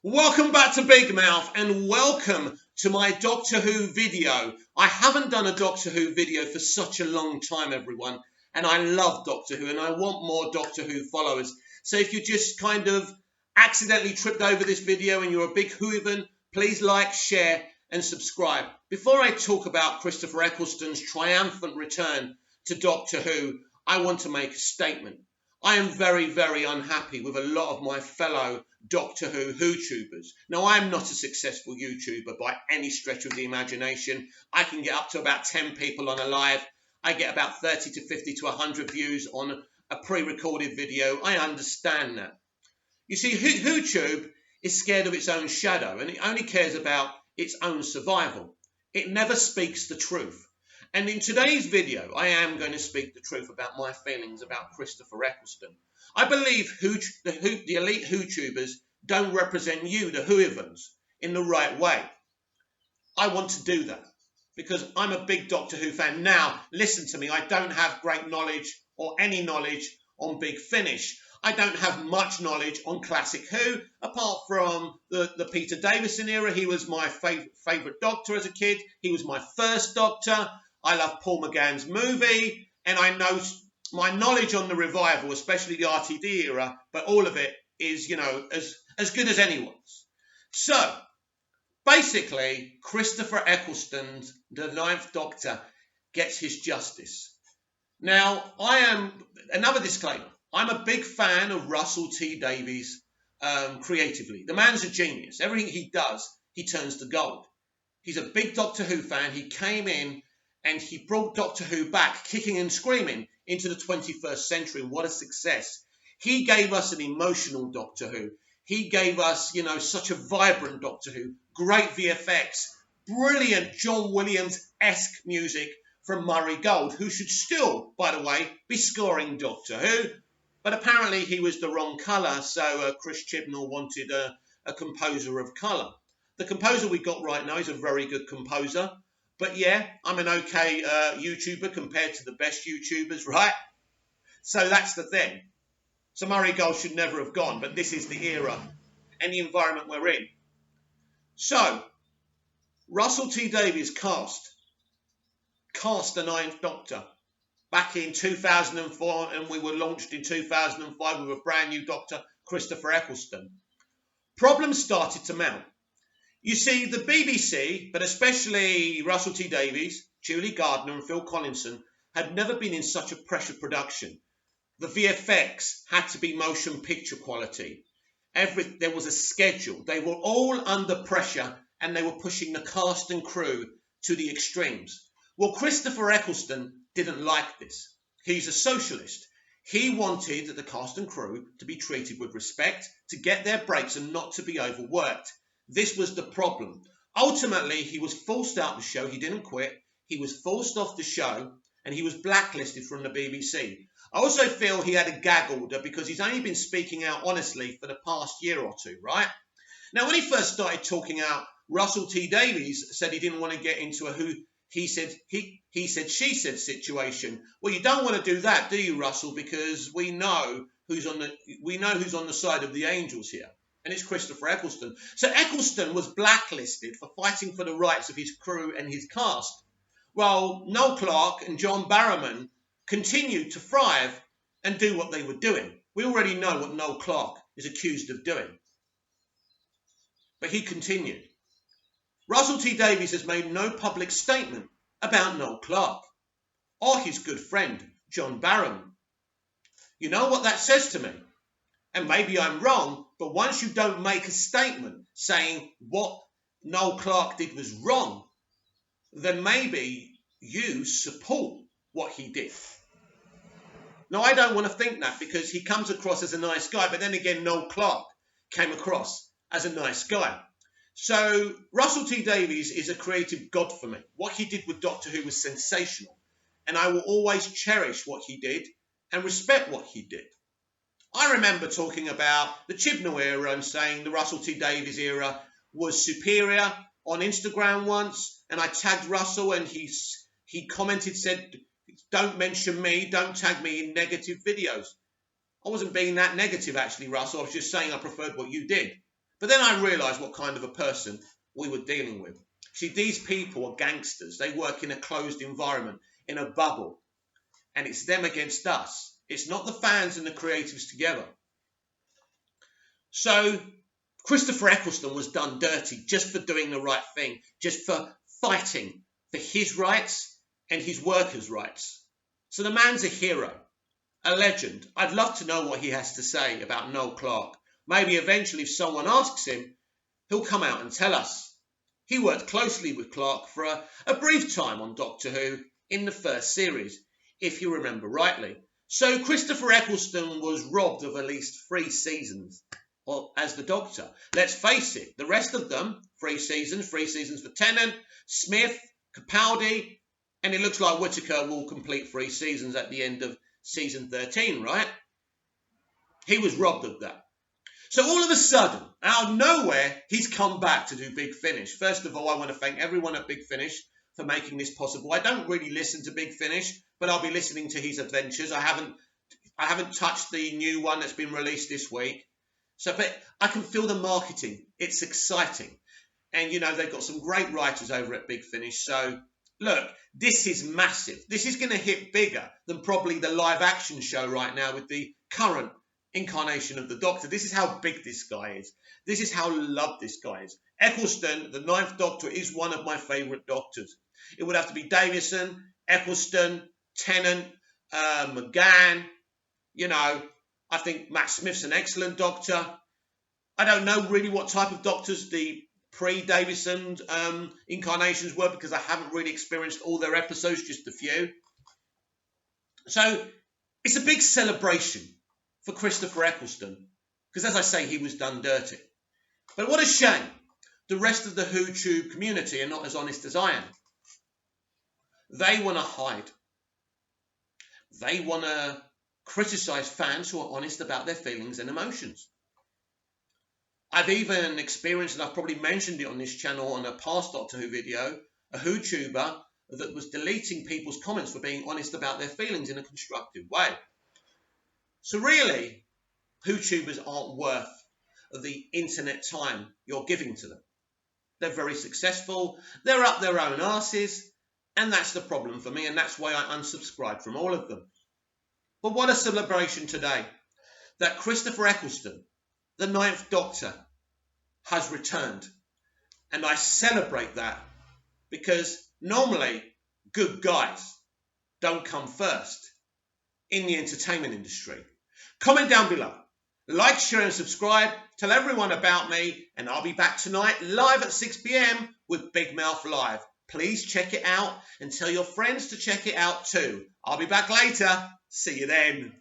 Welcome back to Big Mouth and welcome to my Doctor Who video. I haven't done a Doctor Who video for such a long time, everyone, and I love Doctor Who and I want more Doctor Who followers. So if you just kind of accidentally tripped over this video and you're a big Whovian, please like, share and subscribe. Before I talk about Christopher Eccleston's triumphant return to Doctor Who, I want to make a statement. I am very, very unhappy with a lot of my fellow Doctor Who YouTubers. Now, I'm not a successful YouTuber by any stretch of the imagination. I can get up to about 10 people on a live. I get about 30 to 50 to 100 views on a pre-recorded video. I understand that. You see, YouTube is scared of its own shadow and it only cares about its own survival. It never speaks the truth. And in today's video, I am going to speak the truth about my feelings about Christopher Eccleston. I believe the elite YouTubers don't represent you, the Whoivans, in the right way. I want to do that because I'm a big Doctor Who fan. Now, listen to me. I don't have great knowledge or any knowledge on Big Finish. I don't have much knowledge on Classic Who, apart from the Peter Davison era. He was my favourite Doctor as a kid. He was my first Doctor. I love Paul McGann's movie, and I know my knowledge on the revival, especially the RTD era, but all of it is, as good as anyone's. So, basically, Christopher Eccleston's The Ninth Doctor gets his justice. Now, another disclaimer, I'm a big fan of Russell T Davies creatively. The man's a genius. Everything he does, he turns to gold. He's a big Doctor Who fan. He came in and he brought Doctor Who back, kicking and screaming, into the 21st century. What a success. He gave us an emotional Doctor Who. He gave us, such a vibrant Doctor Who. Great VFX. Brilliant John Williams-esque music from Murray Gold, who should still, by the way, be scoring Doctor Who. But apparently he was the wrong colour, so Chris Chibnall wanted a composer of colour. The composer we got right now is a very good composer. But yeah, I'm an okay YouTuber compared to the best YouTubers, right? So that's the thing. So Murray Gold should never have gone, but this is the era and the environment we're in. So, Russell T Davies cast the Ninth Doctor back in 2004, and we were launched in 2005 with a brand new Doctor, Christopher Eccleston. Problems started to mount. You see, the BBC, but especially Russell T Davies, Julie Gardner and Phil Collinson, had never been in such a pressure production. The VFX had to be motion picture quality. There was a schedule. They were all under pressure and they were pushing the cast and crew to the extremes. Well, Christopher Eccleston didn't like this. He's a socialist. He wanted the cast and crew to be treated with respect, to get their breaks and not to be overworked. This was the problem. Ultimately, he was forced out the show. He didn't quit. He was forced off the show and he was blacklisted from the BBC. I also feel he had a gag order because he's only been speaking out honestly for the past year or two, right? Now, when he first started talking out, Russell T Davies said he didn't want to get into a he said, she said situation. Well, you don't want to do that, do you, Russell? Because we know who's on the side of the angels here. And it's Christopher Eccleston. So Eccleston was blacklisted for fighting for the rights of his crew and his cast, while Noel Clarke and John Barrowman continued to thrive and do what they were doing. We already know what Noel Clarke is accused of doing. But he continued. Russell T Davies has made no public statement about Noel Clarke or his good friend, John Barrowman. You know what that says to me? And maybe I'm wrong, but once you don't make a statement saying what Noel Clarke did was wrong, then maybe you support what he did. Now, I don't want to think that because he comes across as a nice guy, but then again, Noel Clarke came across as a nice guy. So Russell T Davies is a creative god for me. What he did with Doctor Who was sensational, and I will always cherish what he did and respect what he did. I remember talking about the Chibnall era and saying the Russell T Davies era was superior on Instagram once, and I tagged Russell and he commented, said, don't mention me, don't tag me in negative videos. I wasn't being that negative actually, Russell. I was just saying I preferred what you did. But then I realised what kind of a person we were dealing with. See, these people are gangsters. They work in a closed environment, in a bubble. And it's them against us. It's not the fans and the creatives together. So Christopher Eccleston was done dirty just for doing the right thing, just for fighting for his rights and his workers' rights. So the man's a hero, a legend. I'd love to know what he has to say about Noel Clarke. Maybe eventually if someone asks him, he'll come out and tell us. He worked closely with Clarke for a brief time on Doctor Who in the first series, if you remember rightly. So Christopher Eccleston was robbed of at least 3 seasons as the Doctor. Let's face it, the rest of them, 3 seasons for Tennant, Smith, Capaldi, and it looks like Whittaker will complete 3 seasons at the end of season 13, right? He was robbed of that. So all of a sudden, out of nowhere, he's come back to do Big Finish. First of all, I want to thank everyone at Big Finish for making this possible. I don't really listen to Big Finish, but I'll be listening to his adventures. I haven't touched the new one that's been released this week. So, but I can feel the marketing. It's exciting. And, you know, they've got some great writers over at Big Finish. So, look, this is massive. This is going to hit bigger than probably the live action show right now with the current incarnation of the Doctor. This is how big this guy is. This is how loved this guy is. Eccleston, the 9th Doctor, is one of my favourite Doctors. It would have to be Davison, Eccleston, Tennant, McGann. You know, I think Matt Smith's an excellent Doctor. I don't know really what type of Doctors the pre-Davison incarnations were because I haven't really experienced all their episodes, just a few. So it's a big celebration for Christopher Eccleston because, as I say, he was done dirty. But what a shame the rest of the WhoTube community are not as honest as I am. They want to hide. They want to criticise fans who are honest about their feelings and emotions. I've even experienced, and I've probably mentioned it on this channel on a past Doctor Who video, a WhoTuber that was deleting people's comments for being honest about their feelings in a constructive way. So really, WhoTubers aren't worth the internet time you're giving to them. They're very successful, they're up their own arses, and that's the problem for me, and that's why I unsubscribed from all of them. But what a celebration today that Christopher Eccleston, the 9th Doctor, has returned. And I celebrate that because normally good guys don't come first in the entertainment industry. Comment down below. Like, share and subscribe. Tell everyone about me. And I'll be back tonight live at 6 p.m. with Big Mouth Live. Please check it out and tell your friends to check it out too. I'll be back later. See you then.